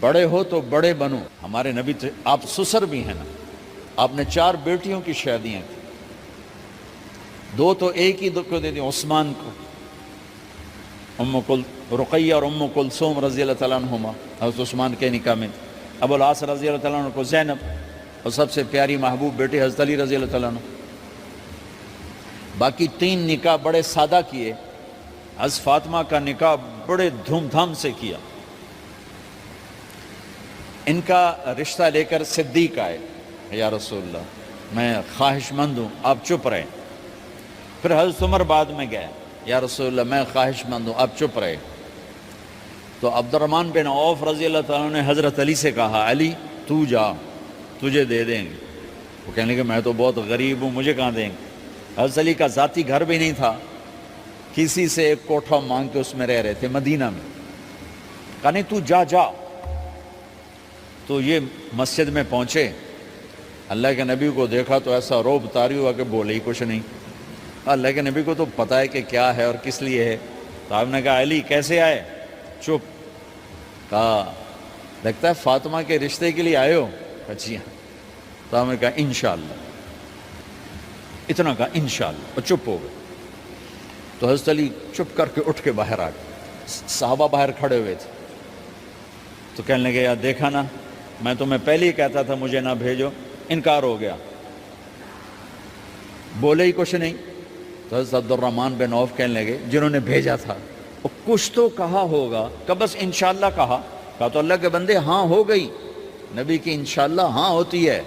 بڑے ہو تو بڑے بنو. ہمارے نبی تو آپ سسر بھی ہیں نا, آپ نے 4 بیٹیوں کی شادیاں کی, 2 تو ایک ہی کو دے دی عثمان کو, رقیہ اور ام کلثوم رضی اللہ تعالیٰ عنہما حضرت عثمان کے نکاح میں, ابو العاص رضی اللہ تعالیٰ عنہ کو زینب, اور سب سے پیاری محبوب بیٹی حضرت علی رضی اللہ تعالیٰ عنہ. باقی 3 نکاح بڑے سادہ کیے, حضرت فاطمہ کا نکاح بڑے دھوم دھام سے کیا. ان کا رشتہ لے کر صدیق آئے, یا رسول اللہ میں خواہش مند ہوں, آپ چپ رہے. پھر حضرت عمر بعد میں گئے, یا رسول اللہ میں خواہش مند ہوں, آپ چپ رہے. تو عبد الرحمن بن عوف رضی اللہ تعالیٰ نے حضرت علی سے کہا, علی تو جا, تجھے دے دیں گے. وہ کہنے کہ میں تو بہت غریب ہوں, مجھے کہاں دیں گے. حضرت علی کا ذاتی گھر بھی نہیں تھا, کسی سے ایک کوٹھا مانگ کے اس میں رہ رہے تھے مدینہ میں. کہا نہیں تو جا جا. تو یہ مسجد میں پہنچے, اللہ کے نبی کو دیکھا تو ایسا روب طاری ہوا کہ بولے ہی کچھ نہیں. اللہ کے نبی کو تو پتہ ہے کہ کیا ہے اور کس لیے ہے. تو آپ نے کہا علی کیسے آئے؟ چپ. کہا لگتا ہے فاطمہ کے رشتے کے لیے آئے ہو. کہا جی ہاں. تو آپ نے کہا انشاءاللہ, اتنا کہا انشاءاللہ, اور چپ ہو گئے. تو حضرت علی چپ کر کے اٹھ کے باہر آ گئے. صحابہ باہر کھڑے ہوئے تھے. تو کہنے لگے یار دیکھا نا, میں تمہیں پہلے ہی کہتا تھا مجھے نہ بھیجو, انکار ہو گیا, بولے ہی کچھ نہیں. تو حضرت عبد الرحمن بن عوف کہنے لگے جنہوں نے بھیجا تھا, وہ کچھ تو کہا ہوگا, کہ بس انشاءاللہ کہا. کہا تو اللہ کے بندے ہاں ہو گئی, نبی کی انشاءاللہ ہاں ہوتی ہے,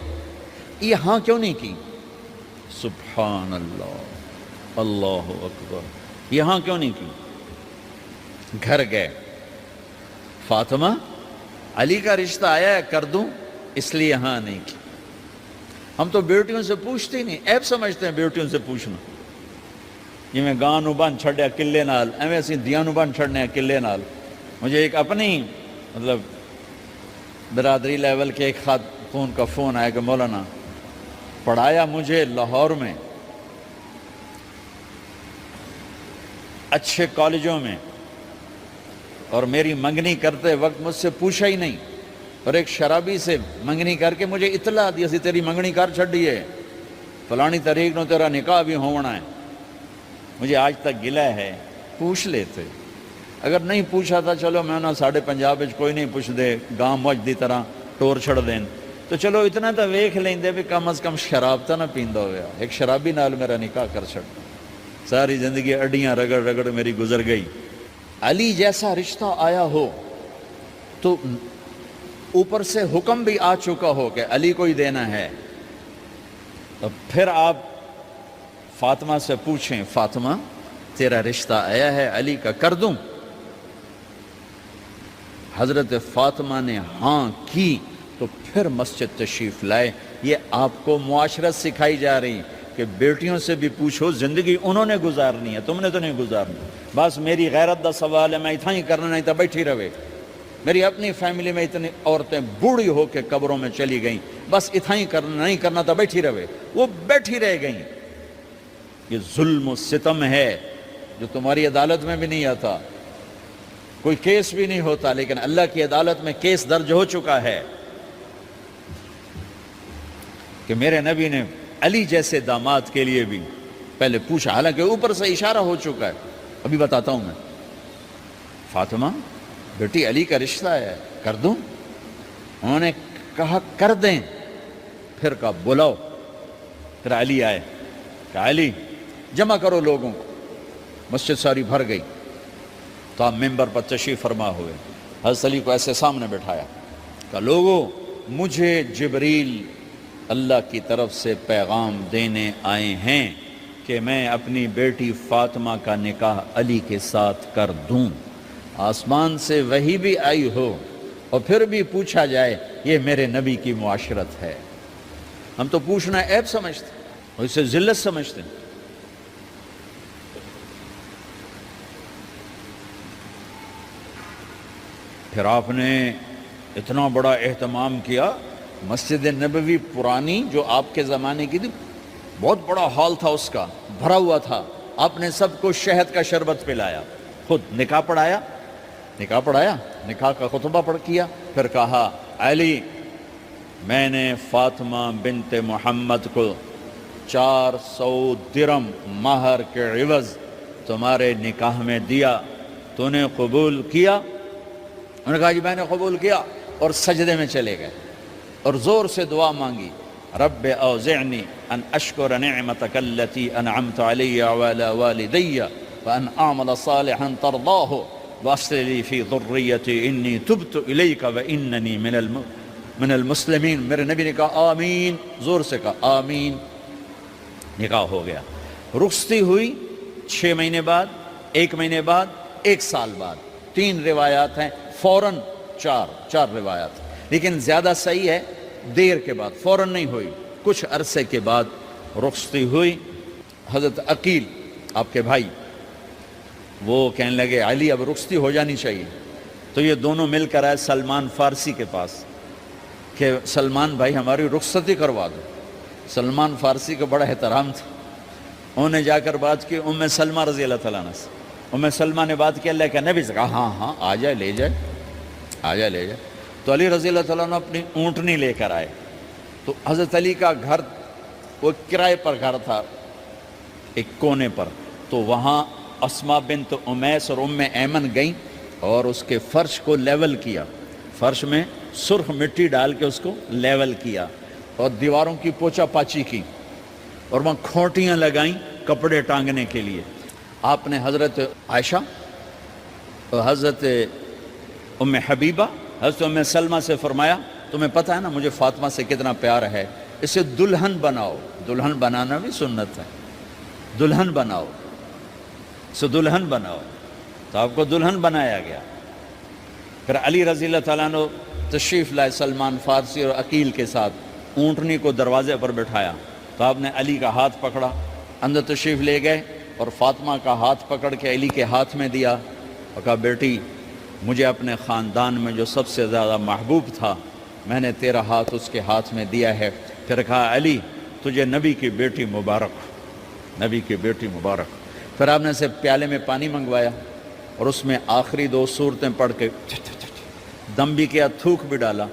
یہ ہاں کیوں نہیں کی؟ سبحان اللہ, اللہ اکبر, یہ ہاں کیوں نہیں کی؟ گھر گئے, فاطمہ علی کا رشتہ آیا ہے کر دوں, اس لیے ہاں نہیں کی. ہم تو بیٹیوں سے پوچھتے ہی نہیں, عیب سمجھتے ہیں بیٹیوں سے پوچھنا. یہ میں گاں نو بن چھڑیا قلعے نال, ایویں اسی دیاں نو بن چھڑنے قلعے نال. مجھے ایک اپنی مطلب برادری لیول کے ایک خاتون کا فون آیا کہ مولانا پڑھایا مجھے لاہور میں اچھے کالجوں میں, اور میری منگنی کرتے وقت مجھ سے پوچھا ہی نہیں, اور ایک شرابی سے منگنی کر کے مجھے اطلاع دی اسی تیری منگنی کر چھڑی ہے, فلانی تاریخ نو تیرا نکاح بھی ہونا ہے. مجھے آج تک گلہ ہے, پوچھ لیتے. اگر نہیں پوچھا تھا چلو میں نہ ساڑھے پنجاب کوئی نہیں پوچھ دے, گاں موج دی طرح ٹور چھڑ دین, تو چلو اتنا تو ویکھ لیں دے بھی کم از کم شراب تو نہ پیندا ہویا. ایک شرابی نال میرا نکاح کر چھڑ, ساری زندگی اڈیاں رگڑ رگڑ میری گزر گئی. علی جیسا رشتہ آیا ہو تو اوپر سے حکم بھی آ چکا ہو کہ علی کو ہی دینا ہے, تو پھر آپ فاطمہ سے پوچھیں, فاطمہ تیرا رشتہ آیا ہے علی کا, کر دوں؟ حضرت فاطمہ نے ہاں کی تو پھر مسجد تشریف لائے. یہ آپ کو معاشرت سکھائی جا رہی کہ بیٹیوں سے بھی پوچھو, زندگی انہوں نے گزارنی ہے, تم نے تو نہیں گزارنی. بس میری غیرت دا سوال ہے, میں اتنا ہی کرنا, نہیں تو بیٹھی رہے. میری اپنی فیملی میں اتنی عورتیں بوڑھی ہو کے قبروں میں چلی گئیں, بس اتنا ہی کرنا, نہیں کرنا تو بیٹھی رہے. وہ بیٹھی رہ گئیں. یہ ظلم و ستم ہے جو تمہاری عدالت میں بھی نہیں آتا, کوئی کیس بھی نہیں ہوتا, لیکن اللہ کی عدالت میں کیس درج ہو چکا ہے کہ میرے نبی نے علی جیسے داماد کے لیے بھی پہلے پوچھا, حالانکہ اوپر سے اشارہ ہو چکا ہے. ابھی بتاتا ہوں میں. فاطمہ بیٹی علی کا رشتہ ہے, کر دوں؟ انہوں نے کہا کر دیں. پھر کہا بلاؤ. پھر علی آئے, کہا علی جمع کرو لوگوں کو. مسجد ساری بھر گئی. تو آپ ممبر پر تشریف فرما ہوئے. حضرت علی کو ایسے سامنے بٹھایا, کہا لوگوں مجھے جبریل اللہ کی طرف سے پیغام دینے آئے ہیں کہ میں اپنی بیٹی فاطمہ کا نکاح علی کے ساتھ کر دوں. آسمان سے وحی بھی آئی ہو اور پھر بھی پوچھا جائے, یہ میرے نبی کی معاشرت ہے. ہم تو پوچھنا عیب سمجھتے اور اسے ذلت سمجھتے ہیں. پھر آپ نے اتنا بڑا اہتمام کیا. مسجد نبوی پرانی جو آپ کے زمانے کی تھی, بہت بڑا ہال تھا, اس کا بھرا ہوا تھا. آپ نے سب کو شہد کا شربت پلایا, خود نکاح پڑھایا, نکاح پڑھایا، نکاح کا خطبہ پڑھ کیا، پھر کہا علی میں نے فاطمہ بنت محمد کو 400 درم مہر کے عوض تمہارے نکاح میں دیا، تو نے قبول کیا؟ انہوں نے کہا جی میں نے قبول کیا، اور سجدے میں چلے گئے اور زور سے دعا مانگی، رب اوزعنی ان اشکر نعمتک التی انعمت علی وعلی والدی وان اعمل صالحا ترضاہ واصلح لی فی ذریتی انی تبت الیک واننی من المسلمین۔ میرے نبی نے کہا آمین، زور سے کہا آمین، نکاح ہو گیا۔ رخصتی ہوئی 6 مہینے بعد، 1 مہینے بعد، 1 سال بعد، 3 روایات ہیں، فوراً 4 روایات، لیکن زیادہ صحیح ہے دیر کے بعد، فوراً نہیں ہوئی، کچھ عرصے کے بعد رخصتی ہوئی۔ حضرت عقیل آپ کے بھائی وہ کہنے لگے علی اب رخصتی ہو جانی چاہیے، تو یہ دونوں مل کر آئے سلمان فارسی کے پاس کہ سلمان بھائی ہماری رخصتی کروا دو۔ سلمان فارسی کا بڑا احترام تھا، انہوں نے جا کر بات کی ام سلمہ رضی اللہ تعالیٰ عنہ سے۔ ام سلمہ نے بات کی اللہ کے نبی سے، کہا ہاں آ جائے لے جائے، آ جائے لے جائے۔ تو علی رضی اللہ تعالیٰ عنہ اپنی اونٹنی لے کر آئے، تو حضرت علی کا گھر وہ کرائے پر گھر تھا ایک کونے پر، تو وہاں اسماء بنت امیس اور ام ایمن گئیں اور اس کے فرش کو لیول کیا، فرش میں سرخ مٹی ڈال کے اس کو لیول کیا اور دیواروں کی پوچا پاچی کی اور وہاں کھوٹیاں لگائیں کپڑے ٹانگنے کے لیے۔ آپ نے حضرت عائشہ اور حضرت ام حبیبہ، حضرت ام سلمہ سے فرمایا تمہیں پتہ ہے نا مجھے فاطمہ سے کتنا پیار ہے، اسے دلہن بناؤ۔ دلہن بنانا بھی سنت ہے، دلہن بناؤ، اسے دلہن بناؤ، تو آپ کو دلہن بنایا گیا۔ پھر علی رضی اللہ تعالیٰ عنہ تشریف لائے سلمان فارسی اور عقیل کے ساتھ، اونٹنی کو دروازے پر بٹھایا، تو آپ نے علی کا ہاتھ پکڑا، اندر تشریف لے گئے اور فاطمہ کا ہاتھ پکڑ کے علی کے ہاتھ میں دیا اور کہا بیٹی مجھے اپنے خاندان میں جو سب سے زیادہ محبوب تھا میں نے تیرا ہاتھ اس کے ہاتھ میں دیا ہے۔ پھر کہا علی تجھے نبی کی بیٹی مبارک، نبی کی بیٹی مبارک۔ پھر آپ نے اسے پیالے میں پانی منگوایا اور اس میں آخری 2 سورتیں پڑھ کے دم بھی کیا، تھوک بھی ڈالا،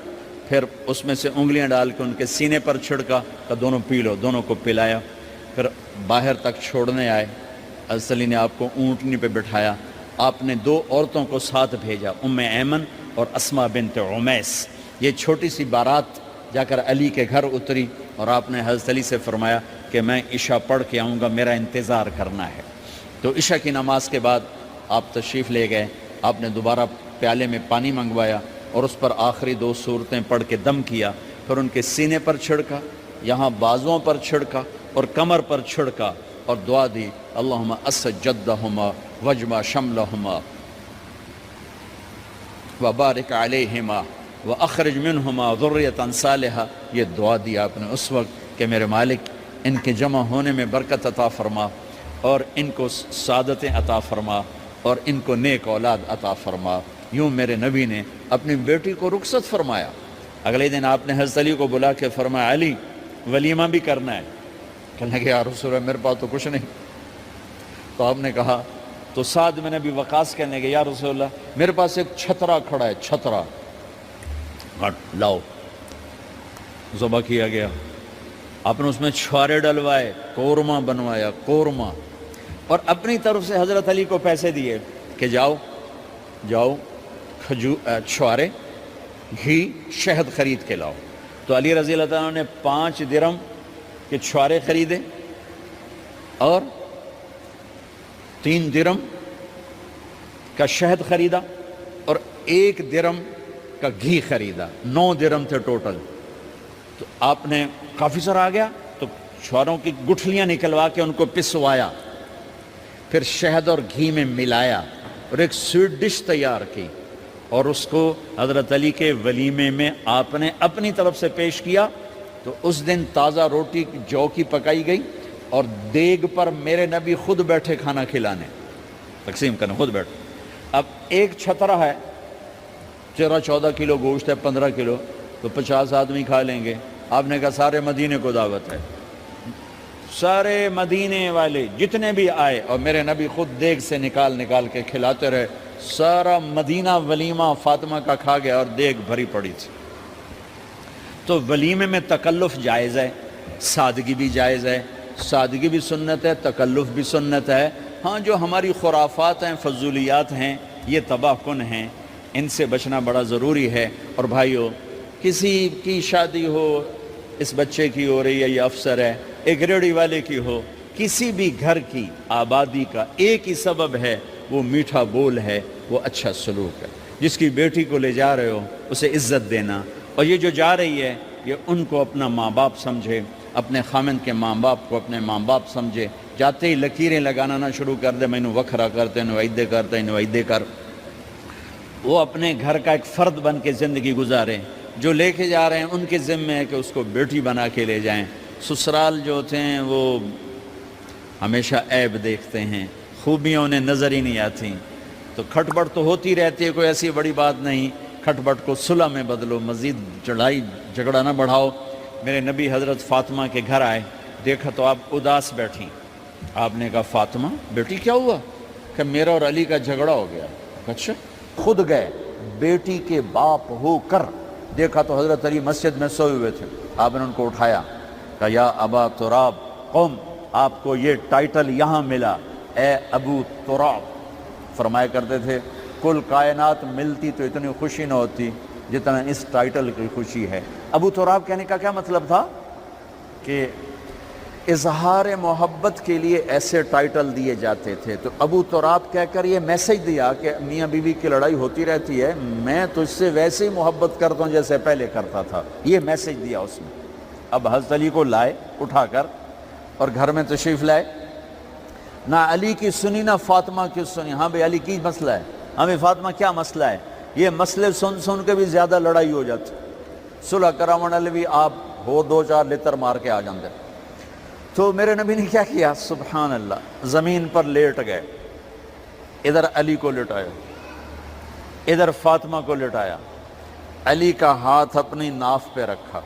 پھر اس میں سے انگلیاں ڈال کے ان کے سینے پر چھڑکا کہ دونوں پی لو، دونوں کو پلایا۔ پھر باہر تک چھوڑنے آئے، حضرت علی نے آپ کو اونٹنی پہ بٹھایا، آپ نے 2 عورتوں کو ساتھ بھیجا، ام ایمن اور اسماء بنت عمیس۔ یہ چھوٹی سی بارات جا کر علی کے گھر اتری اور آپ نے حضرت علی سے فرمایا کہ میں عشاء پڑھ کے آؤں گا، میرا انتظار کرنا ہے۔ تو عشاء کی نماز کے بعد آپ تشریف لے گئے، آپ نے دوبارہ پیالے میں پانی منگوایا اور اس پر آخری 2 سورتیں پڑھ کے دم کیا، پھر ان کے سینے پر چھڑکا، یہاں بازوؤں پر چھڑکا اور کمر پر چھڑکا اور دعا دی اللہم اسد جدہما وجمع شملہما وبارک علیہما واخرج منہما ذریۃ صالحہ۔ یہ دعا دی آپ نے اس وقت کہ میرے مالک ان کے جمع ہونے میں برکت عطا فرما اور ان کو سعادتیں عطا فرما اور ان کو نیک اولاد عطا فرما۔ یوں میرے نبی نے اپنی بیٹی کو رخصت فرمایا۔ اگلے دن آپ نے حضرت علی کو بلا کے فرمایا علی ولیمہ بھی کرنا ہے۔ کہنے لگے یا رسول اللہ میرے پاس تو کچھ نہیں۔ تو آپ نے کہا، تو سعد بن ابی وقاص کہنے لگے یا رسول اللہ میرے پاس ایک چھترا کھڑا ہے، چھترا لاؤ۔ ذبح کیا گیا، آپ نے اس میں چھوارے ڈلوائے، قورمہ بنوایا، قورمہ، اور اپنی طرف سے حضرت علی کو پیسے دیے کہ جاؤ چھوارے، گھی، شہد خرید کے لاؤ۔ تو علی رضی اللہ تعالیٰ نے 5 درم کے چھوارے خریدے اور 3 درم کا شہد خریدا اور 1 درم کا گھی خریدا، 9 درم تھے ٹوٹل۔ تو آپ نے کافی سارا آ گیا تو چھواروں کی گٹھلیاں نکلوا کے ان کو پسوایا، پھر شہد اور گھی میں ملایا اور ایک سویٹ ڈش تیار کی اور اس کو حضرت علی کے ولیمے میں آپ نے اپنی طرف سے پیش کیا۔ تو اس دن تازہ روٹی جو کی پکائی گئی اور دیگ پر میرے نبی خود بیٹھے کھانا کھلانے، تقسیم کرنے خود بیٹھے۔ اب ایک چھترا ہے، 13-14 کلو گوشت ہے، 15 کلو، تو 50 آدمی کھا لیں گے۔ آپ نے کہا سارے مدینے کو دعوت ہے، سارے مدینے والے جتنے بھی آئے، اور میرے نبی خود دیگ سے نکال کے کھلاتے رہے، سارا مدینہ ولیمہ فاطمہ کا کھا گیا اور دیگ بھری پڑی تھی۔ تو ولیمے میں تکلف جائز ہے، سادگی بھی جائز ہے، سادگی بھی سنت ہے، تکلف بھی سنت ہے۔ ہاں جو ہماری خرافات ہیں، فضولیات ہیں، یہ تباہ کن ہیں، ان سے بچنا بڑا ضروری ہے۔ اور بھائیو، کسی کی شادی ہو، اس بچے کی ہو رہی ہے، یہ افسر ہے، ایک ریڑھی والے کی ہو، کسی بھی گھر کی آبادی کا ایک ہی سبب ہے، وہ میٹھا بول ہے، وہ اچھا سلوک ہے۔ جس کی بیٹی کو لے جا رہے ہو اسے عزت دینا، اور یہ جو جا رہی ہے یہ ان کو اپنا ماں باپ سمجھے، اپنے خامند کے ماں باپ کو اپنے ماں باپ سمجھے۔ جاتے ہی لکیریں لگانا نہ شروع کر دے، مینوں وکھرا کرتے نوائدے کرتے نوائدے کر۔ وہ اپنے گھر کا ایک فرد بن کے زندگی گزاریں۔ جو لے کے جا رہے ہیں ان کے ذمے ہے کہ اس کو بیٹی بنا کے لے جائیں۔ سسرال جو ہوتے ہیں وہ ہمیشہ عیب دیکھتے ہیں، خوبیاں انہیں نظر ہی نہیں آتی۔ تو کھٹ بٹ تو ہوتی رہتی ہے، کوئی ایسی بڑی بات نہیں، کھٹ بٹ کو صلح میں بدلو، مزید لڑائی جھگڑا نہ بڑھاؤ۔ میرے نبی حضرت فاطمہ کے گھر آئے، دیکھا تو آپ اداس بیٹھی۔ آپ نے کہا فاطمہ بیٹی کیا ہوا؟ کہ میرا اور علی کا جھگڑا ہو گیا۔ اچھا، خود گئے بیٹی کے باپ ہو کر، دیکھا تو حضرت علی مسجد میں سوئے ہوئے تھے۔ آپ نے ان کو اٹھایا، کہا یا ابا تراب قم، آپ کو یہ ٹائٹل یہاں ملا، اے ابو تراب۔ فرمایا کرتے تھے کل کائنات ملتی تو اتنی خوشی نہ ہوتی جتنا اس ٹائٹل کی خوشی ہے۔ ابو تراب کہنے کا کیا مطلب تھا؟ کہ اظہار محبت کے لیے ایسے ٹائٹل دیے جاتے تھے۔ تو ابو تراب کہہ کر یہ میسج دیا کہ میاں بیوی کی لڑائی ہوتی رہتی ہے، میں تجھ سے ویسے ہی محبت کرتا ہوں جیسے پہلے کرتا تھا، یہ میسج دیا اس نے۔ اب حضرت علی کو لائے اٹھا کر اور گھر میں تشریف لائے، نہ علی کی سنی نہ فاطمہ کی سنی۔ ہاں بھئی علی کی مسئلہ ہے، ہاں بھئی فاطمہ کیا مسئلہ ہے؟ یہ مسئلے سن کے بھی زیادہ لڑائی ہو جاتی۔ صلح کراون والے بھی آپ ہو دو چار لتر مار کے آ جاندے۔ تو میرے نبی نے کیا کیا؟ سبحان اللہ، زمین پر لیٹ گئے، ادھر علی کو لٹایا، ادھر فاطمہ کو لٹایا، علی کا ہاتھ اپنی ناف پہ رکھا،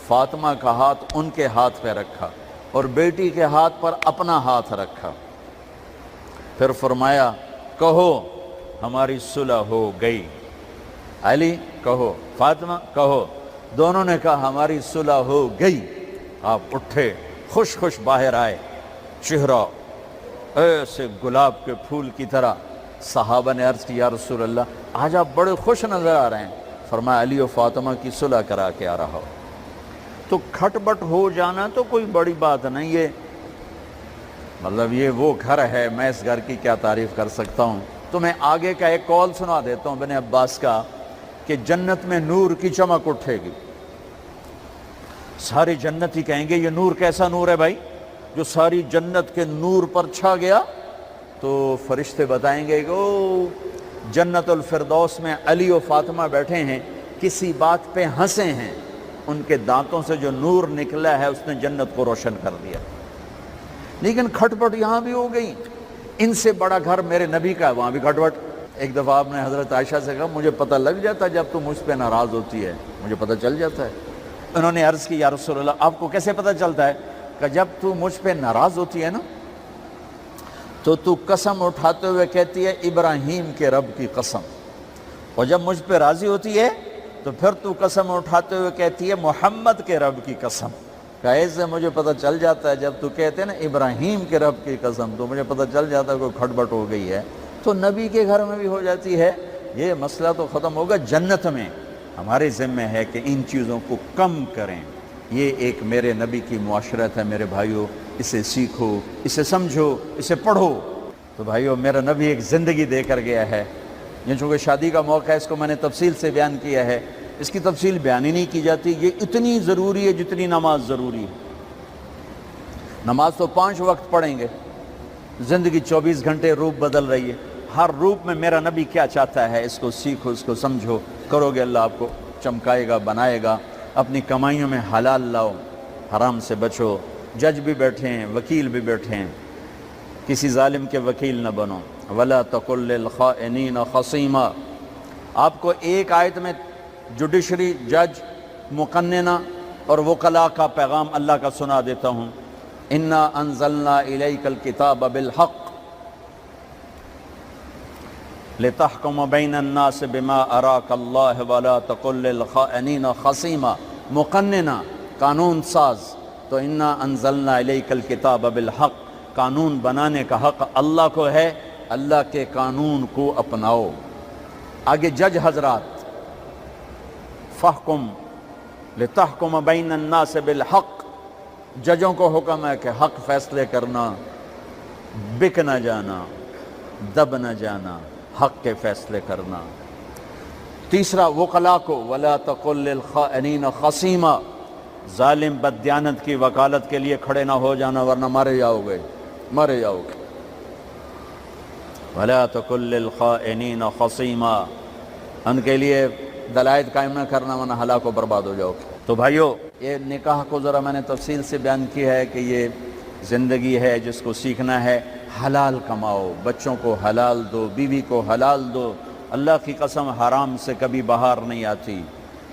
فاطمہ کا ہاتھ ان کے ہاتھ پہ رکھا، اور بیٹی کے ہاتھ پر اپنا ہاتھ رکھا۔ پھر فرمایا کہو ہماری صلح ہو گئی۔ علی کہو، فاطمہ کہو۔ دونوں نے کہا ہماری صلح ہو گئی۔ آپ اٹھے، خوش خوش باہر آئے، چہرہ ایسے گلاب کے پھول کی طرح۔ صحابہ نے عرض کی یا رسول اللہ آج آپ بڑے خوش نظر آ رہے ہیں۔ فرمایا علی و فاطمہ کی صلح کرا کے آ رہا ہو۔ تو کھٹ بٹ ہو جانا تو کوئی بڑی بات نہیں ہے، مطلب یہ وہ گھر ہے، میں اس گھر کی کیا تعریف کر سکتا ہوں۔ تو میں آگے کا ایک قول سنا دیتا ہوں ابن عباس کا، کہ جنت میں نور کی چمک اٹھے گی، ساری جنت ہی کہیں گے یہ نور کیسا نور ہے بھائی جو ساری جنت کے نور پر چھا گیا؟ تو فرشتے بتائیں گے کہ او جنت الفردوس میں علی و فاطمہ بیٹھے ہیں، کسی بات پہ ہنسے ہیں، ان کے دانتوں سے جو نور نکلا ہے اس نے جنت کو روشن کر دیا۔ لیکن کھٹ پٹ یہاں بھی ہو گئی، ان سے بڑا گھر میرے نبی کا ہے، وہاں بھی کھٹ پٹ۔ ایک دفعہ آپ نے حضرت عائشہ سے کہا مجھے پتہ لگ جاتا جب تو مجھ پہ ناراض ہوتی ہے، مجھے پتہ چل جاتا ہے۔ انہوں نے عرض کی یا رسول اللہ آپ کو کیسے پتہ چلتا ہے؟ کہ جب تو مجھ پہ ناراض ہوتی ہے نا تو قسم اٹھاتے ہوئے کہتی ہے ابراہیم کے رب کی قسم، اور جب مجھ پہ راضی ہوتی ہے تو پھر تو قسم اٹھاتے ہوئے کہتی ہے محمد کے رب کی قسم۔ کہ ایسے مجھے پتہ چل جاتا ہے جب تو کہتے ہیں نا ابراہیم کے رب کی قسم، تو مجھے پتہ چل جاتا ہے کوئی کھٹ بٹ ہو گئی ہے۔ تو نبی کے گھر میں بھی ہو جاتی ہے، یہ مسئلہ تو ختم ہوگا۔ جنت میں ہمارے ذمہ ہے کہ ان چیزوں کو کم کریں۔ یہ ایک میرے نبی کی معاشرت ہے میرے بھائیوں، اسے سیکھو، اسے سمجھو، اسے پڑھو۔ تو بھائیوں میرا نبی ایک زندگی دے کر گیا ہے، یہ چونکہ شادی کا موقع ہے اس کو میں نے تفصیل سے بیان کیا ہے، اس کی تفصیل بیان ہی نہیں کی جاتی۔ یہ اتنی ضروری ہے جتنی نماز ضروری ہے۔ نماز تو 5 وقت پڑھیں گے، زندگی 24 گھنٹے روپ بدل رہی ہے، ہر روپ میں میرا نبی کیا چاہتا ہے اس کو سیکھو، اس کو سمجھو، کرو گے اللہ آپ کو چمکائے گا، بنائے گا۔ اپنی کمائیوں میں حلال لاؤ، حرام سے بچو۔ جج بھی بیٹھے ہیں، وکیل بھی بیٹھے ہیں، کسی ظالم کے وکیل نہ بنو۔ وَلَا تَقُلْ لِلْخَائِنِينَ خَصِيمًا۔ آپ کو ایک آیت میں جوڈیشری، جج، مقننہ اور وکلاء کا پیغام اللہ کا سنا دیتا ہوں۔ إِنَّا أَنزَلْنَا إِلَيْكَ الْكِتَابَ بِالْحَقِّ لتحکم بین الناس بما اراک اللہ ولا تقل للخائنین خصیما، مقننہ قانون ساز، تو انا انزلنا الیک الکتاب بالحق، قانون بنانے کا حق اللہ کو ہے، اللہ کے قانون کو اپناؤ۔ آگے جج حضرات، فحکم لتحکم بین الناس بالحق، ججوں کو حکم ہے کہ حق فیصلے کرنا، بک نہ جانا، دب نہ جانا، حق کے فیصلے کرنا۔ تیسرا وکلاء کو ولا تقل للخائنین خصیما، ظالم بددیانت کی وکالت کے لیے کھڑے نہ ہو جانا ورنہ مارے جاؤ گے، مارے جاؤ گے۔ ولا تقل للخائنین خصیما، ان کے لیے دلائل قائم نہ کرنا ورنہ ہلاک و برباد ہو جاؤ گے۔ تو بھائیو، یہ نکاح کو ذرا میں نے تفصیل سے بیان کی ہے کہ یہ زندگی ہے جس کو سیکھنا ہے۔ حلال کماؤ، بچوں کو حلال دو، بیوی کو حلال دو۔ اللہ کی قسم حرام سے کبھی بہار نہیں آتی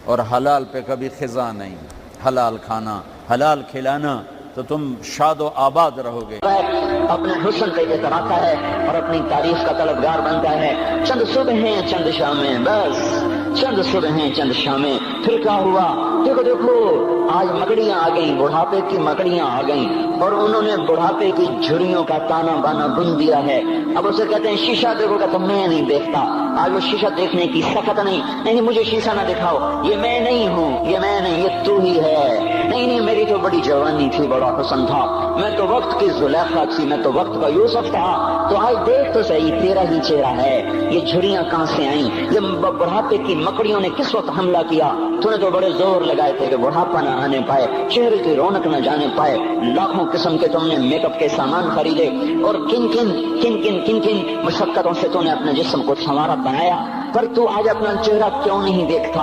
اور حلال پہ کبھی خزاں نہیں۔ حلال کھانا، حلال کھلانا تو تم شاد و آباد رہو گے۔ اپنے حسن پہ اتراتا ہے اور اپنی تعریف کا طلبگار بنتا ہے۔ چند صبح ہیں چند شامیں، بس چند صبح ہیں چند شامیں، پھر کیا ہوا؟ دیکھو دیکھو، آج مکڑیاں آ گئیں، بڑھاپے کی مکڑیاں آ گئیں اور انہوں نے بڑھاپے کی جھریوں کا تانا بانا بن دیا ہے۔ اب اسے کہتے ہیں شیشہ دیکھو گا تو میں نہیں دیکھتا۔ آج وہ شیشہ دیکھنے کی سخت نہیں مجھے شیشہ نہ دکھاؤ، یہ میں نہیں ہوں، یہ میں نہیں، یہ تو ہی ہے۔ نہیں میری تو بڑی جوانی تھی، بڑا حسن تھا، میں تو وقت کی زلیخا تھی، میں تو وقت کا یوسف تھا۔ تو آج دیکھ تو صحیح، تیرا ہی چہرہ ہے۔ یہ جھریاں کہاں سے آئیں؟ یہ بڑھاپے کی مکڑیوں نے کس وقت حملہ کیا؟ تو نے تو بڑے زور لگائے تھے کہ بڑھاپا نہ آنے پائے، چہرے کی رونق نہ جانے پائے۔ لاکھوں قسم کے تم نے میک اپ کے سامان خریدے اور کن کن مشقتوں سے تو نے اپنے جسم کو سنوارا بنایا، پر تو آج اپنا چہرہ کیوں نہیں دیکھتا؟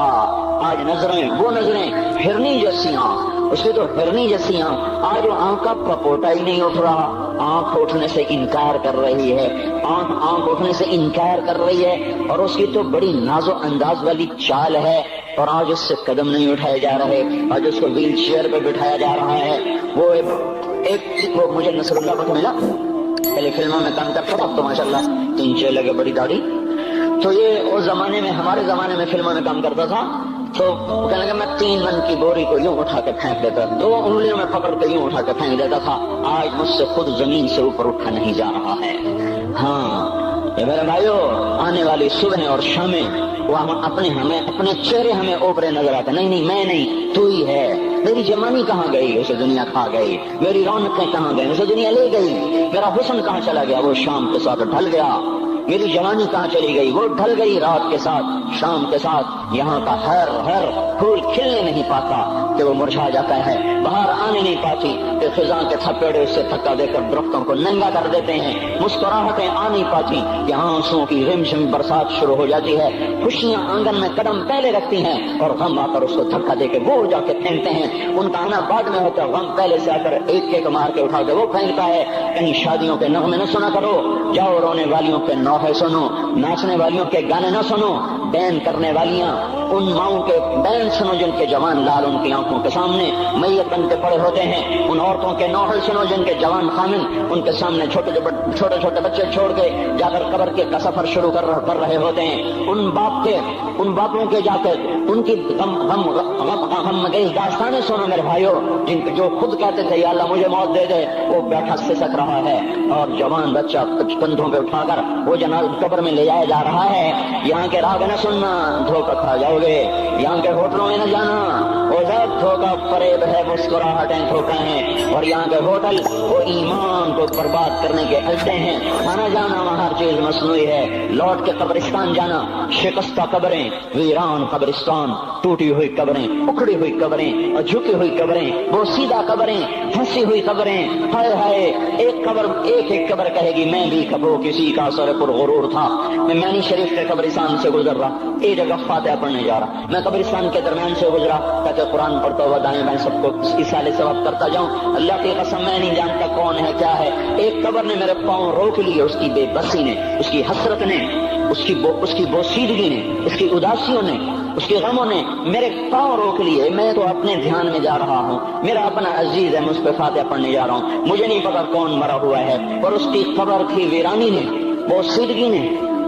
آج نظریں، وہ نظریں ہرنی جیسیاں، اس کی تو ہرنی جیسیاں، آج وہ آنکھ کا پپوٹا ہی نہیں اٹھ رہا، آنکھ اٹھنے سے انکار کر رہی ہے، آنکھ اٹھنے سے انکار کر رہی ہے، اور اس کی تو بڑی ناز و انداز والی چال ہے، اور آج اس سے قدم نہیں اٹھائے جا رہے، آج اس کو ویل چیئر پہ بٹھایا جا رہا ہے۔ وہ ایک مجھے نصر اللہ کو ملا، پہلے فلموں میں کام کرتا تھا، تو ماشاءاللہ 3 لگے، بڑی داڑھی، تو یہ اس زمانے میں، ہمارے زمانے میں فلموں میں کام کرتا تھا، تو کہنے لگا میں 3 من کی بوری کو یوں اٹھا کے پھینک دیتا، 2 انگلیوں میں پکڑ کے یوں اٹھا کے پھینک دیتا تھا، آج مجھ سے خود زمین سے اوپر اٹھا نہیں جا رہا ہے۔ ہاں یہ میرے بھائیو، آنے والی صبح اور شامیں وہ ہمیں اپنے چہرے ہمیں اوپرے نظر آتے، نہیں میں نہیں، تو ہی ہے۔ میری جوانی کہاں گئی؟ اسے دنیا کھا گئی۔ میری رونقیں کہاں گئی؟ اسے دنیا لے گئی۔ میرا حسن کہاں چلا گیا؟ وہ شام کے ساتھ ڈھل گیا۔ میری جوانی کہاں چلی گئی؟ وہ ڈھل گئی رات کے ساتھ، شام کے ساتھ۔ یہاں کا ہر پھول کھلنے نہیں پاتا کہ وہ مرجھا جاتا ہے، باہر آنے نہیں پاتی کہ خزاں کے تھپیڑے اس سے تھکا دے کر درختوں کو ننگا کر دیتے ہیں، مسکراہٹیں آ نہیں پاتی کہ آنسوؤں کی رمجم برسات شروع ہو جاتی ہے، خوشیاں آنگن میں قدم پہلے رکھتی ہیں اور غم آ کر اس کو دھکا دے کے وہ جا کے پھینکتے ہیں۔ ان کا آنا بعد میں ہوتا ہے، غم پہلے سے آ کر ایک مار کے اٹھا کے وہ پھینکتا ہے۔ کہیں شادیوں کے نغمے نہ سنا کرو، جاؤ رونے والیوں کے نوحے سنو، ناچنے والیوں کے گانے نہ سنو، بین کرنے والیاں ان ماؤں کے بین سنو جن کے جوان لال ان کی آنکھوں کے سامنے میت بن کے پڑے ہوتے ہیں، ان عورتوں کے نوحے سنو جن کے جوان خامن ان کے سامنے چھوٹے چھوٹے بچے چھوڑ کے جا کر قبر کے کا سفر شروع کر رہے ہوتے ہیں، ان باپوں کے جا کر ان کی غم داستانیں سنو میرے بھائیو، جو خود کہتے تھے یا اللہ مجھے موت دے دے، وہ بیٹھا سسک رہا ہے اور جوان بچہ کندھوں پہ اٹھا کر وہ جناب قبر میں لے جایا جا رہا ہے۔ یہاں کے راگ نہ سننا، دھوکہ کھا جاؤ گے، یہاں کے ہوٹلوں میں نہ جانا، وہ سب دھوکہ فریب ہے، مسکراہٹیں دھوکہ ہیں، اور یہاں کے ہوٹل وہ ایمان کو برباد کرنے کے اڈے ہیں۔ کھانا جانا وہاں ہر چیز مصنوعی ہے، لوٹ کے قبرستان جانا، شکستہ قبریں، ویران قبرستان، ٹوٹی ہوئی قبریں، اکھڑی ہوئی قبریں اور جھکی ہوئی قبریں، بوسیدہ قبریں، پھنسی ہوئی قبریں، ہائے ہائے، ایک قبر کہے گی میں بھی کبو کسی کا سر پر غرور تھا۔ میں مانی شریف کے قبرستان سے گزر رہا، ایک جگہ فاتحہ پڑھنے جا رہا، میں قبرستان کے درمیان سے گزرا تاکہ قرآن پڑھتا ہوا دائیں بائیں سب کو اصالے ثواب کرتا جاؤں۔ اللہ کی قسم میں نہیں جانتا کون ہے کیا ہے، ایک قبر نے میرے پاؤں روک لیے، اس کی بے بسی نے، اس کی حسرت نے، اس کی بوسیدگی نے، اس کی اداسیوں نے، اس کے غموں نے میرے پاؤں روک لیے۔ میں تو اپنے دھیان میں جا رہا ہوں، میرا اپنا عزیز ہے، میں اس پہ فاتحہ پڑھنے جا رہا ہوں، مجھے نہیں پتا کون مرا ہوا ہے، اور اس کی قبر کی ویرانی نے، بوسیدگی نے،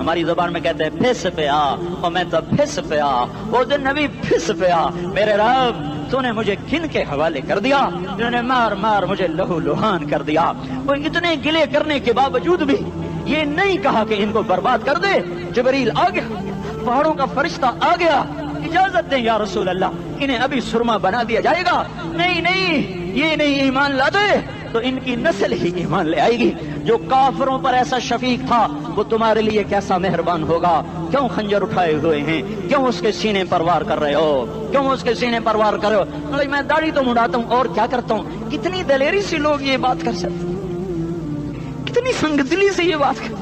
ہماری زبان میں کہتے ہیں پھس پیا، اور میں تو پھس پیا، وہ دن نبی پھس پیا، میرے رب تو نے مجھے کن کے حوالے کر دیا جنہوں نے مار مار مجھے لہو لہان کر دیا۔ وہ اتنے گلے کرنے کے باوجود بھی یہ نہیں کہا کہ ان کو برباد کر دے۔ جبریل آ گیا، پہاڑوں کا فرشتہ آ گیا، اجازت دیں یا رسول اللہ، انہیں ابھی سرما بنا دیا جائے گا۔ نہیں نہیں، یہ نہیں ایمان لاتے تو ان کی نسل ہی ایمان لے آئے گی۔ جو کافروں پر ایسا شفیق تھا وہ تمہارے لیے کیسا مہربان ہوگا۔ کیوں خنجر اٹھائے ہوئے ہیں؟ کیوں اس کے سینے پر وار کر رہے ہو؟ کیوں اس کے سینے پر وار کر رہے ہو؟ میں داڑھی تو مڑاتا ہوں اور کیا کرتا ہوں۔ کتنی دلیری سے لوگ یہ بات کر سکتے، کتنی سنگ دلی سے یہ بات کر۔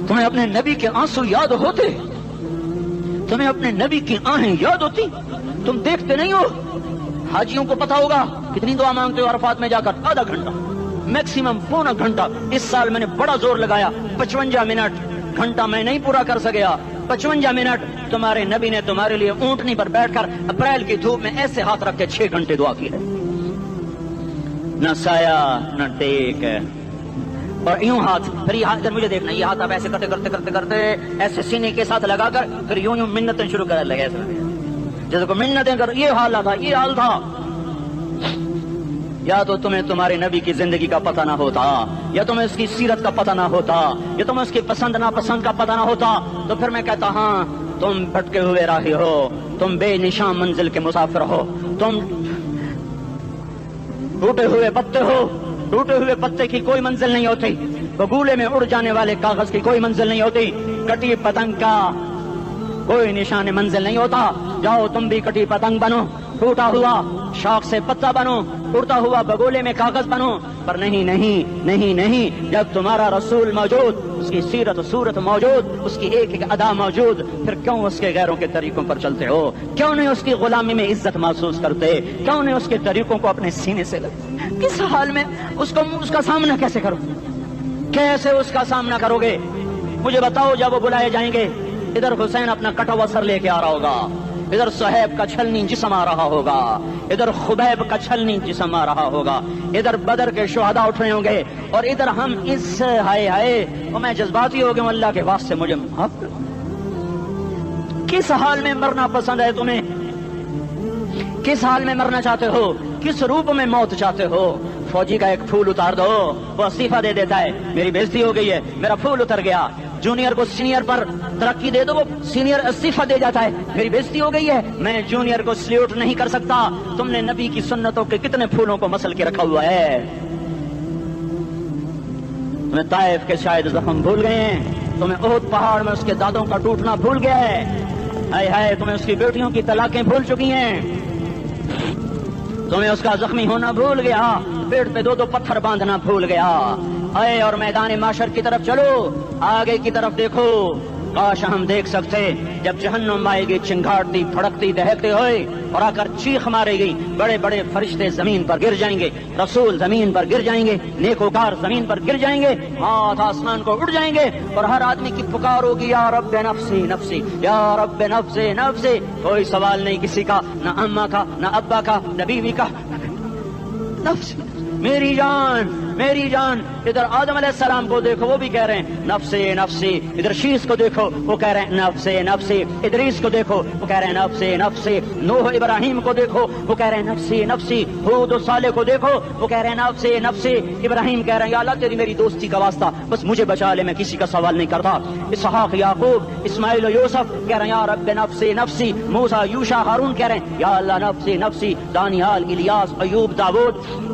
تمہیں اپنے نبی کے آنسو یاد ہوتے؟ تمہیں اپنے نبی کی آہیں یاد ہوتی؟ تم دیکھتے نہیں ہو؟ حاجیوں کو پتا ہوگا کتنی دعا مانگتے ہو عرفات میں جا کر؟ آدھا گھنٹہ، میکسیمم پونا گھنٹہ۔ اس سال میں نے بڑا زور لگایا، 55 منٹ، گھنٹہ میں نہیں پورا کر سکیا۔ 55 منٹ تمہارے نبی نے تمہارے لیے اونٹنی پر بیٹھ کر اپریل کی دھوپ میں ایسے ہاتھ رکھ کے 6 گھنٹے دعا کی ہے۔ نہ سایہ نہ ٹیک، اور یوں ہاتھ، پھر یہ ہاتھ مجھے دیکھنا، یہ ہاتھ آپ ایسے کرتے کرتے کرتے کرتے ایسے سینے کے ساتھ لگا کر پھر یوں یوں منتیں شروع کر لگے، جیسے کو منتیں کر۔ یہ حال تھا، یہ حال تھا۔ یا تو تمہیں تمہارے نبی کی زندگی کا پتہ نہ ہوتا، یا تمہیں اس کی سیرت کا پتہ نہ ہوتا، یا تمہیں اس کی پسند ناپسند کا پتہ نہ ہوتا، تو پھر میں کہتا ہاں تم بھٹکے ہوئے راہی ہو، تم بے نشان منزل کے مسافر ہو، تم ٹوٹے ہوئے پتے ہو۔ ٹوٹے ہوئے پتے کی کوئی منزل نہیں ہوتی، بگولے میں اڑ جانے والے کاغذ کی کوئی منزل نہیں ہوتی، کٹی پتنگ کا کوئی نشان منزل نہیں ہوتا۔ جاؤ تم بھی کٹی پتنگ بنو، ٹوٹا ہوا شاخ سے پتا بنو، اڑتا ہوا بگولے میں کاغذ بنو، پر نہیں نہیں نہیں نہیں، جب تمہارا رسول موجود، اس کی سیرت و صورت موجود، اس کی ایک ایک ادا موجود، پھر کیوں اس کے غیروں کے طریقوں پر چلتے ہو؟ کیوں نہیں اس کی غلامی میں عزت محسوس کرتے؟ کیوں نہیں اس کے طریقوں کو اپنے سینے سے لگتے؟ کس حال میں اس کا سامنا کیسے کرو؟ کیسے اس کا سامنا کرو گے؟ مجھے بتاؤ، جب وہ بلائے جائیں گے، ادھر حسین اپنا کٹا ہوا سر لے کے آ رہا ہوگا، ادھر صہیب کا چھلنی جسم آ رہا ہوگا، ادھر خبیب کا چھلنی جسم آ رہا ہوگا، ادھر بدر کے شہداء اٹھ رہے ہوں گے، اور ادھر ہم اس ہائے ہائے، اور میں جذباتی ہو گیا ہوں، اللہ کے واسطے مجھے معاف کر۔ کس حال میں مرنا پسند ہے تمہیں؟ کس حال میں مرنا چاہتے ہو؟ کس روپ میں موت چاہتے ہو؟ فوجی کا ایک پھول اتار دو، وہ استعفیٰ دے دیتا ہے، میری بےزتی ہو گئی ہے، میرا پھول اتر گیا۔ جونیئر کو سینئر پر ترقی دے دو، وہ سینئر استعفیٰ دے جاتا ہے، میری بےزتی ہو گئی ہے، میں جونیئر کو سلیوٹ نہیں کر سکتا۔ تم نے نبی کی سنتوں کے کتنے پھولوں کو مسل کے رکھا ہوا ہے؟ تمہیں طائف کے شاید زخم بھول گئے ہیں، تمہیں احد پہاڑ میں اس کے دانتوں کا ٹوٹنا بھول گیا ہے، ہائے ہائے تمہیں اس کی بیٹیوں کی طلاقیں بھول چکی ہیں، تمہیں اس کا زخمی ہونا بھول گیا، پیٹ پہ 2 پتھر باندھنا بھول گیا۔ اے اور میدان معاشر کی طرف چلو، آگے کی طرف دیکھو، کاش ہم دیکھ سکتے جب جہنم آئے گی چنگھاڑتی پھڑکتی دہکتے ہوئے اور آ کر چیخ مارے گی، بڑے بڑے فرشتے زمین پر گر جائیں گے، رسول زمین پر گر جائیں گے، نیکوکار زمین پر گر جائیں گے، ہاتھ آسمان کو اڑ جائیں گے، اور ہر آدمی کی پکار ہوگی یا رب نفسی نفسی، یا رب نفسی نفسی۔ کوئی سوال نہیں کسی کا، نہ اماں کا، نہ ابا کا، نہ بیوی کا، نفسی میری جان میری جان۔ ادھر آدم علیہ السلام کو دیکھو، وہ بھی کہہ رہے ہیں نفسی نفسی، ادھر شیش کو دیکھو، وہ کہہ رہے ہیں نفسی نفسی، ادریس کو دیکھو، وہ کہہ رہے ہیں نفسی نفسی، نوح ابراہیم کو دیکھو، وہ کہہ رہے ہیں نفسی نفسی، ہود و صالح کو دیکھو، وہ کہہ رہے ہیں نفسی نفسی، ابراہیم کہہ رہے ہیں یا اللہ تیری میری دوستی کا واسطہ بس مجھے بچا لے، میں کسی کا سوال نہیں کرتا۔ اسحاق یعقوب اسماعیل و یوسف کہہ رہے ہیں یا رب نفسی نفسی، موسیٰ یوشع ہارون کہہ رہے ہیں یا اللہ نفسی نفسی، دانیال الیاس ایوب داؤد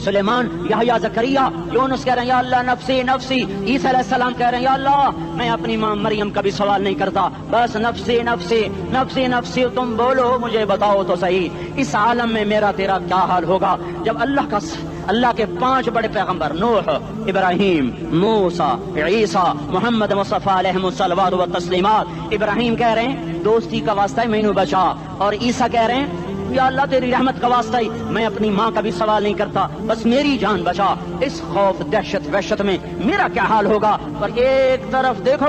سلیمان یحییٰ زکریا یونس کہہ رہے ہیں یا اللہ نفسی نفسی، عیسیٰ علیہ السلام کہہ رہے ہیں یا اللہ میں اپنی ماں مریم کا بھی سوال نہیں کرتا، بس نفسی نفسی نفسی نفسی۔ تم بولو مجھے بتاؤ تو صحیح، اس عالم میں میرا تیرا کیا حال ہوگا جب اللہ کے 5 بڑے پیغمبر نوح، ابراہیم، موسیٰ، عیسیٰ، محمد مصطفیٰ علیہ الصلوات و تسلیمات، ابراہیم کہہ رہے ہیں دوستی کا واسطہ ہے مینوں بچا، اور عیسیٰ کہہ رہے ہیں یا اللہ تیری رحمت کا واسطہ ہی میں اپنی ماں کا بھی سوال نہیں کرتا، بس میری جان بچا۔ اس خوف دہشت وحشت میں میرا کیا حال ہوگا؟ پر ایک طرف دیکھو،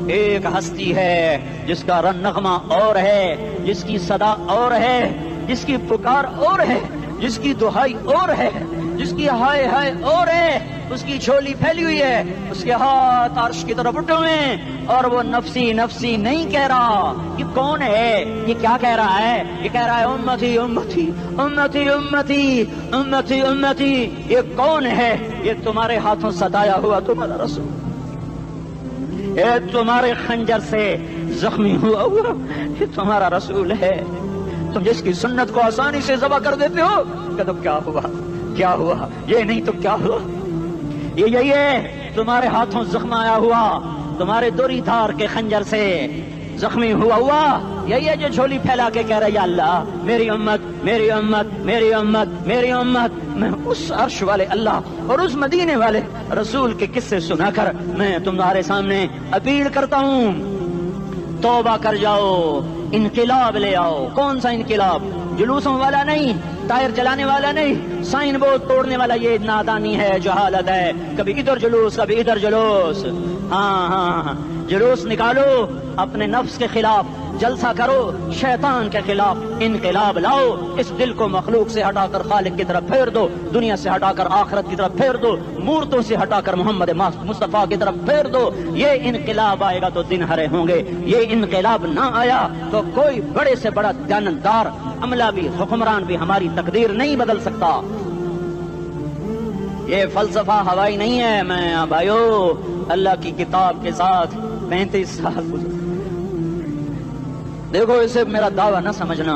ایک ہستی ہے جس کا رن نغمہ اور ہے، جس کی صدا اور ہے، جس کی پکار اور ہے، جس کی دہائی اور ہے، جس کی ہائے ہائے اور ہے، اس کی جھولی پھیلی ہوئی ہے، اس کے ہاتھ عرش کی طرف اٹھے ہوئے ہیں، اور وہ نفسی نفسی نہیں کہہ رہا۔ یہ کون ہے؟ یہ کیا کہہ رہا ہے؟ یہ کہہ رہا ہے امتی امتی امتی امتی امتی امتی۔ یہ کون ہے؟ یہ تمہارے ہاتھوں ستایا ہوا تمہارا رسول، یہ تمہارے خنجر سے زخمی ہوا ہوا یہ تمہارا رسول ہے۔ تم جس کی سنت کو آسانی سے ذبح کر دیتے ہو، کہ تو کیا ہوا کیا ہوا، یہ نہیں تو کیا ہوا۔ یہ یہی ہے تمہارے ہاتھوں زخم آیا ہوا، تمہارے دوری دھار کے خنجر سے زخمی ہوا ہوا، یہی ہے جو جھولی پھیلا کے کہہ رہا ہے یا اللہ میری امت میری امت میری امت میری امت۔ میں اس عرش والے اللہ اور اس مدینے والے رسول کے قصے سنا کر میں تمہارے سامنے اپیل کرتا ہوں، توبہ کر جاؤ، انقلاب لے آؤ۔ کون سا انقلاب؟ جلوسوں والا نہیں، ٹائر چلانے والا نہیں، سائن بورڈ توڑنے والا یہ نادانی ہے، جہالت ہے، کبھی ادھر جلوس کبھی ادھر جلوس۔ ہاں جلوس نکالو، اپنے نفس کے خلاف جلسہ کرو، شیطان کے خلاف انقلاب لاؤ، اس دل کو مخلوق سے ہٹا کر خالق کی طرف پھیر دو، دنیا سے ہٹا کر آخرت کی طرف پھیر دو، مورتوں سے ہٹا کر محمد مصطفیٰ کی طرف پھیر دو۔ یہ انقلاب آئے گا تو دن ہرے ہوں گے، یہ انقلاب نہ آیا تو کوئی بڑے سے بڑا جاندار عملہ بھی حکمران بھی ہماری تقدیر نہیں بدل سکتا۔ یہ فلسفہ ہوائی نہیں ہے۔ میں بھائیو اللہ کی کتاب کے ساتھ 35 سال دیکھو، اسے میرا دعویٰ نہ سمجھنا،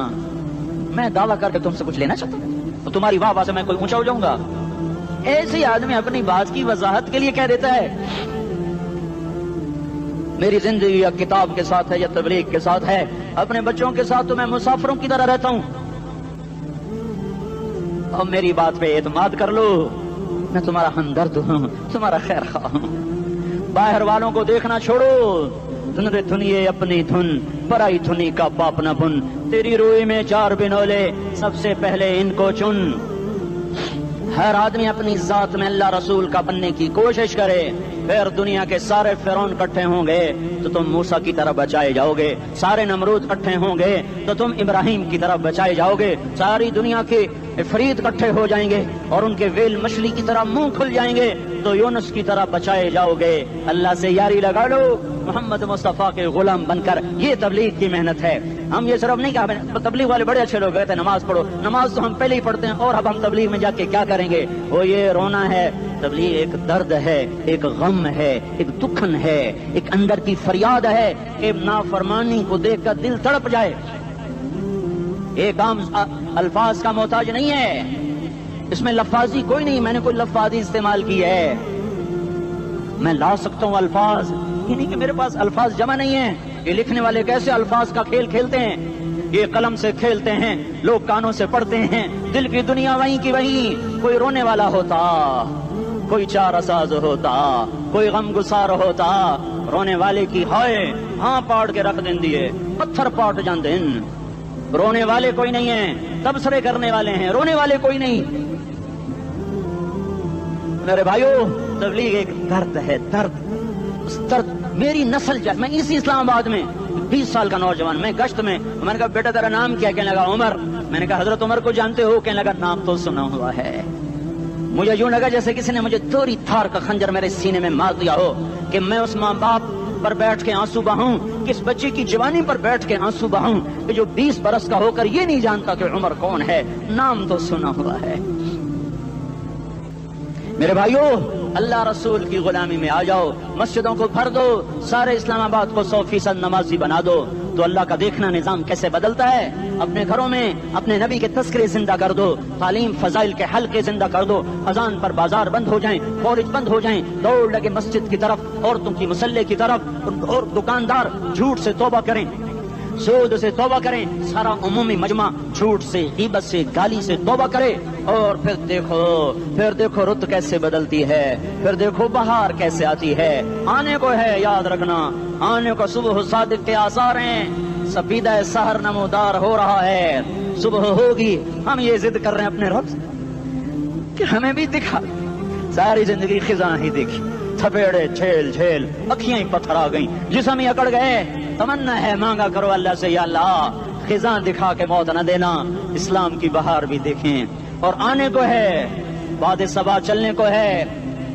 میں دعویٰ کر کے تم سے کچھ لینا چاہتا ہوں تو تمہاری واہ واہ سے میں کوئی اونچا ہو جاؤں گا؟ ایسے آدمی اپنی بات کی وضاحت کے لیے کہہ دیتا ہے میری زندگی یا کتاب کے ساتھ ہے یا تبلیغ کے ساتھ ہے، اپنے بچوں کے ساتھ تو میں مسافروں کی طرح رہتا ہوں، اور میری بات پہ اعتماد کر لو، میں تمہارا ہمدرد ہوں، تمہارا خیر خواہ ہوں۔ باہر والوں کو دیکھنا چھوڑو، دھن رے دھنیے اپنی دھن، پرائی دھنی کا پاپ نہ بن، تیری روئی میں 4 بنولے، سب سے پہلے ان کو چن۔ ہر آدمی اپنی ذات میں اللہ رسول کا بننے کی کوشش کرے، پھر دنیا کے سارے فرعون اکٹھے ہوں گے تو تم موسیٰ کی طرف بچائے جاؤ گے، سارے نمرود اکٹھے ہوں گے تو تم ابراہیم کی طرف بچائے جاؤ گے، ساری دنیا کے عفریت اکٹھے ہو جائیں گے اور ان کے ویل مچھلی کی طرح منہ کھل جائیں گے تو یونس کی طرح بچائے جاؤ گے۔ اللہ سے یاری لگا لو، محمد مصطفیٰ کے غلام بن کر۔ یہ تبلیغ کی محنت ہے۔ ہم یہ صرف نہیں کہا تبلیغ والے بڑے اچھے لوگ کہتے ہیں نماز پڑھو، نماز تو ہم پہلے ہی پڑھتے ہیں، اور اب ہم تبلیغ میں جا کے کیا کریں گے؟ وہ یہ رونا ہے، تبلیغ ایک درد ہے، ایک غم ہے، ایک دکھن ہے، ایک اندر کی فریاد ہے کہ نافرمانی کو دیکھ کر دل تڑپ جائے۔ ایک عام الفاظ کا محتاج نہیں ہے، اس میں لفاظی کوئی نہیں، میں نے کوئی لفاظی استعمال کی ہے، میں لا سکتا ہوں الفاظ، یہ نہیں کہ میرے پاس الفاظ جمع نہیں ہیں۔ یہ لکھنے والے کیسے الفاظ کا کھیل کھیلتے ہیں، یہ قلم سے کھیلتے ہیں، لوگ کانوں سے پڑھتے ہیں، دل کی دنیا وہیں کی وہیں، کوئی رونے والا ہوتا، کوئی چارہ ساز ہوتا، کوئی غم گسار ہوتا، رونے والے کی ہائے ہاں پاڑ کے رکھ دین دیے، پتھر پاٹ جان دین۔ رونے والے کوئی نہیں ہیں، تبصرے کرنے والے ہیں، رونے والے کوئی نہیں۔ میرے بھائیو تبلیغ ایک درد ہے، درد، اس درد میری نسل میں اسی اسلام آباد میں 20 سال کا نوجوان، میں گشت میں نے کہا بیٹا تیرا نام کیا؟ کہنے لگا عمر۔ میں نے کہا حضرت عمر کو جانتے ہو؟ کہنے لگا نام تو سنا ہوا ہے۔ مجھے یوں لگا جیسے کسی نے مجھے دوری تھار کا خنجر میرے سینے میں مار دیا ہو کہ میں اس ماں باپ پر بیٹھ کے آنسو بہاؤں، کس بچے کی جوانی پر بیٹھ کے آنسو بہاؤں کہ جو 20 برس کا ہو کر یہ نہیں جانتا کہ عمر کون ہے، نام تو سنا ہوا ہے۔ میرے بھائیو اللہ رسول کی غلامی میں آ جاؤ، مسجدوں کو بھر دو، سارے اسلام آباد کو 100% نمازی بنا دو، تو اللہ کا دیکھنا نظام کیسے بدلتا ہے۔ اپنے گھروں میں اپنے نبی کے تذکرے زندہ کر دو، تعلیم فضائل کے حلقے زندہ کر دو، اذان پر بازار بند ہو جائیں، فورج بند ہو جائیں، دوڑ لگے مسجد کی طرف، عورتوں کی مسلح کی طرف، اور دکاندار جھوٹ سے توبہ کریں، سود سے توبہ کریں، سارا عمومی مجمع جھوٹ سے، غیبت سے، گالی سے توبہ کرے، اور پھر دیکھو رت کیسے بدلتی ہے، پھر دیکھو بہار کیسے آتی ہے۔ آنے کو ہے، یاد رکھنا، آنے کو صبح صادق کے آثار ہیں، سپیدہ سحر نمودار ہو رہا ہے، صبح ہوگی۔ ہم یہ ضد کر رہے ہیں اپنے رب کہ ہمیں بھی دکھا، ساری زندگی خزاں ہی دیکھی، تھپیڑے جھیل جھیل، اکھیاں ہی پتھر آ گئیں، جسم ہی اکڑ گئے۔ تمنا ہے مانگا کرو اللہ سے، یا اللہ خزاں دکھا کے موت نہ دینا، اسلام کی بہار بھی دیکھیں، اور آنے کو ہے، بعد صبا چلنے کو ہے.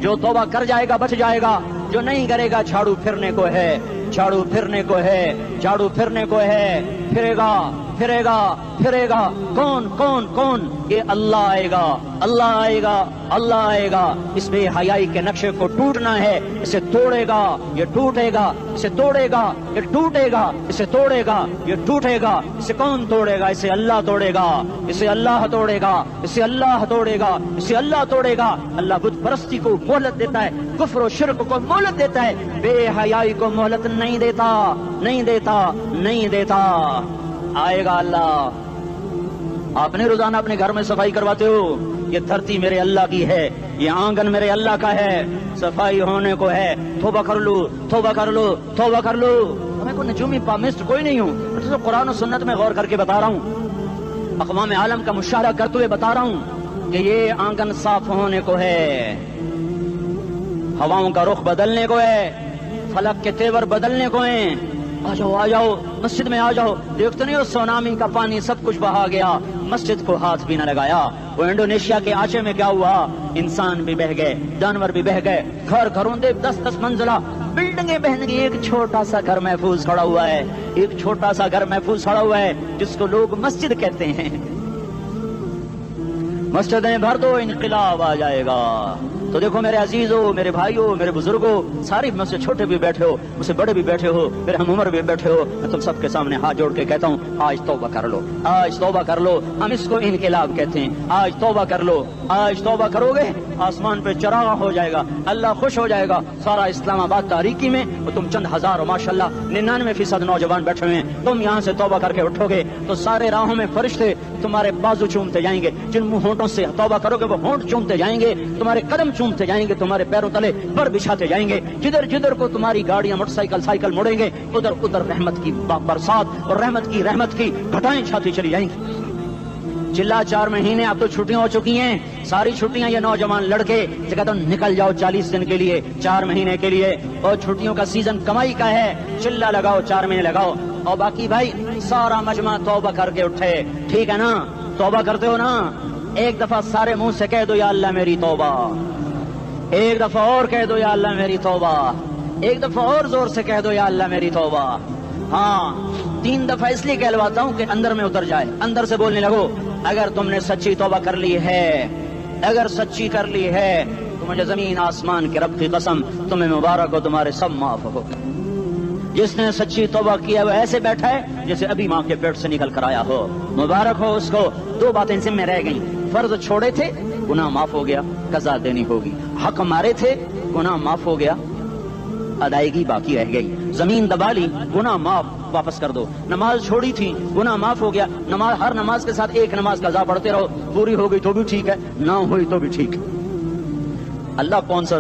جو توبہ کر جائے گا بچ جائے گا، جو نہیں کرے گا جھاڑو پھرنے کو ہے، جھاڑو پھرنے کو ہے، جھاڑو پھرنے کو ہے. پھرے گا پھرے گا پھرے گا. کون کون کون؟ یہ اللہ آئے گا، اللہ آئے گا، اللہ آئے گا. اس بے حیائی کے نقشے کو ٹوٹنا ہے. اسے توڑے گا یہ ٹوٹے گا، اسے توڑے گا یہ ٹوٹے گا، اسے توڑے گا یہ ٹوٹے گا. اسے کون توڑے گا؟ اسے اللہ توڑے گا، اسے اللہ توڑے گا، اسے اللہ توڑے گا، اسے اللہ توڑے گا. اللہ بت پرستی کو مہلت دیتا ہے، کفر و شرک کو مہلت دیتا ہے، بے حیائی کو مہلت نہیں دیتا، نہیں دیتا، نہیں دیتا. آئے گا اللہ. آپ نے روزانہ اپنے گھر میں صفائی کرواتے ہو. یہ دھرتی میرے اللہ کی ہے، یہ آنگن میرے اللہ کا ہے، صفائی ہونے کو ہے. توبہ کر لو، توبہ کر لو، توبہ کر لو. میں کوئی نجومی پامسٹ کوئی نہیں ہوں، میں تو قرآن و سنت میں غور کر کے بتا رہا ہوں، اقوام عالم کا مشاہدہ کرتے ہوئے بتا رہا ہوں کہ یہ آنگن صاف ہونے کو ہے، ہواؤں کا رخ بدلنے کو ہے، فلک کے تیور بدلنے کو ہیں. آ جاؤ آ جاؤ مسجد میں آ جاؤ. دیکھتے نہیں ہو سونامی کا پانی سب کچھ بہا گیا، مسجد کو ہاتھ بھی نہ لگایا. وہ انڈونیشیا کے آچے میں کیا ہوا؟ انسان بھی بہ گئے، جانور بھی بہ گئے، گھر گھروں دے 10-10 منزلہ بلڈنگیں بہن گئی. ایک چھوٹا سا گھر محفوظ کھڑا ہوا ہے، ایک چھوٹا سا گھر محفوظ کھڑا ہوا ہے جس کو لوگ مسجد کہتے ہیں. مسجدیں بھر دو انقلاب آ جائے گا. تو دیکھو میرے عزیزو، میرے بھائیو، میرے بزرگو، ساری مجھ سے چھوٹے بھی بیٹھے ہو، مجھ سے بڑے بھی بیٹھے ہو، میرے ہم عمر بھی بیٹھے ہو، میں تم سب کے سامنے ہاتھ جوڑ کے کہتا ہوں آج توبہ کر لو، آج توبہ کر لو. ہم اس کو انقلاب کہتے ہیں. آج توبہ کر لو. آج توبہ کرو گے آسمان پہ چراغ ہو جائے گا، اللہ خوش ہو جائے گا. سارا اسلام آباد تاریکی میں وہ تم چند ہزار و ماشاءاللہ 99% نوجوان بیٹھے ہوئے ہیں. تم یہاں سے توبہ کر کے اٹھو گے تو سارے راہوں میں فرشتے تمہارے بازو چومتے جائیں گے. جن منہ ہونٹوں سے توبہ کرو گے وہ ہونٹ چومتے جائیں گے، تمہارے قدم چومتے جائیں گے، تمہارے پیروں تلے پر بچھاتے جائیں گے. جدھر جدھر کو تمہاری گاڑیاں موٹر سائیکل سائیکل مڑیں گے ادھر ادھر رحمت کی برسات اور رحمت کی گھٹائیں چھاتی چلی جائیں گی. چلا 4 مہینے اب تو چھٹیاں ہو چکی ہیں، ساری چھٹیاں یہ نوجوان لڑکے جگہ تو نکل جاؤ 40 دن کے لیے، 4 مہینے کے لیے. اور چھٹیوں کا سیزن کمائی کا ہے، چلا لگاؤ 4 مہینے لگاؤ. اور باقی بھائی سارا مجمع توبہ کر کے اٹھے. ٹھیک ہے نا؟ توبہ کرتے ہو نا؟ ایک دفعہ سارے منہ سے کہہ دو یا اللہ میری توبہ. ایک دفعہ اور کہہ دو یا اللہ میری توبہ. ایک دفعہ اور زور سے کہہ دو یا اللہ میری توبہ. ہاں 3 دفعہ اس لیے کہلواتا ہوں کہ اندر میں اتر جائے، اندر سے بولنے لگو. اگر تم نے سچی توبہ کر لی ہے، اگر سچی کر لی ہے تو مجھے زمین آسمان کے رب کی قسم تمہیں مبارک ہو، تمہارے سب معاف ہو. جس نے سچی توبہ کیا وہ ایسے بیٹھا ہے جیسے ابھی ماں کے پیٹ سے نکل کر آیا ہو. مبارک ہو اس کو. 2 باتیں ذمہ رہ گئیں. فرض چھوڑے تھے، گناہ معاف ہو گیا، قضا دینی ہوگی. حق مارے تھے، گناہ معاف ہو گیا، ادائیگی باقی رہ گئی. زمین دبا لی، گناہ معاف، واپس کر دو. نماز چھوڑی تھی، گناہ معاف ہو گیا. نماز ہر نماز کے ساتھ ایک نماز قضا پڑھتے رہو، پوری ہو گئی تو بھی ٹھیک ہے، نہ ہوئی تو بھی ٹھیک. اللہ کون سا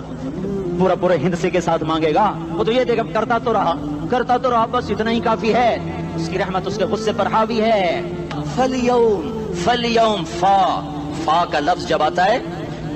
پورے ہندسے کے ساتھ مانگے گا؟ وہ تو یہ دیکھ کرتا تو رہا، بس اتنا ہی کافی ہے. اس کی رحمت اس کے غصے پر حاوی ہے. فلیوم فا کا لفظ جب آتا ہے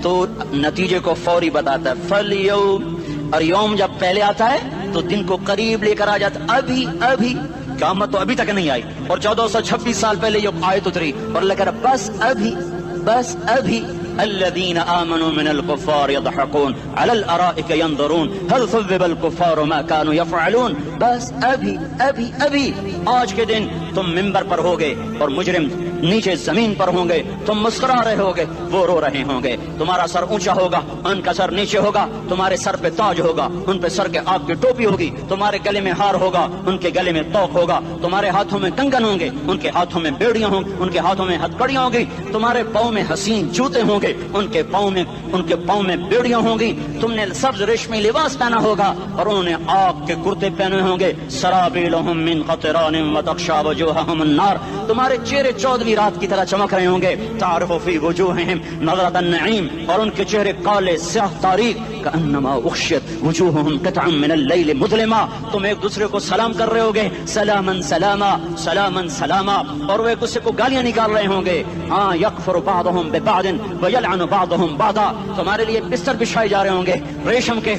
تو نتیجے کو فوری بتاتا ہے. فلیوم، اور یوم جب پہلے آتا ہے تو دن کو قریب لے کر آ جاتا. ابھی قیامت تو ابھی تک نہیں آئی اور 1426 سال پہلے یہ آیت اتری اور لے کر بس ابھی الذين آمنوا من الكفار يضحكون على الارائك ينظرون هل ثوب الكفار ما كانوا يفعلون. بس ابھی آج کے دن تم منبر پر ہوگے اور مجرم نیچے زمین پر ہوں گے. تم مسکرا رہے ہوگے، وہ رو رہے ہوں گے. تمہارا سر اونچا ہوگا، ان کا سر نیچے ہوگا. تمہارے سر پہ تاج ہوگا، ان پہ سر کے آگ کی ٹوپی ہوگی. تمہارے گلے میں ہار ہوگا، ان کے گلے میں توق ہوگا. تمہارے ہاتھوں میں کنگن ہوں گے، ان کے ہاتھوں میں بیڑیاں ہوں گی، ان کے ہاتھوں میں ہتھکڑیاں ہوں گی. تمہارے پاؤں میں حسین جوتے ہوں گے، ان کے پاؤں میں بیڑیاں ہوں گی. تم نے سبز ریشمی لباس پہنا ہوگا اور انہوں نے آگ کے کرتے پہنے ہوں گے. سرابیلہم من قطران وتغشی وجوہہم النار. تمہارے چہرے 14ویں رات کی طرح چمک رہے ہوں گے. تعرف فی وجوہہم نظرۃ النعیم، اور ان کے چہرے کالے سیاہ تاریک. کأنما اغشیت وجوہہم قطعا من اللیل مظلما. تم ایک دوسرے کو سلام کر رہے ہوگے، سلامن سلاما سلامن سلاما، اور وہ ایک دوسرے کو گالیاں نکال رہے ہوں گے. ہاں یکفر بعضہم ببعض ویلعن بعضهم بعضا. تمہارے لیے بستر بچھائے جا رہے ہوں گے ریشم کے.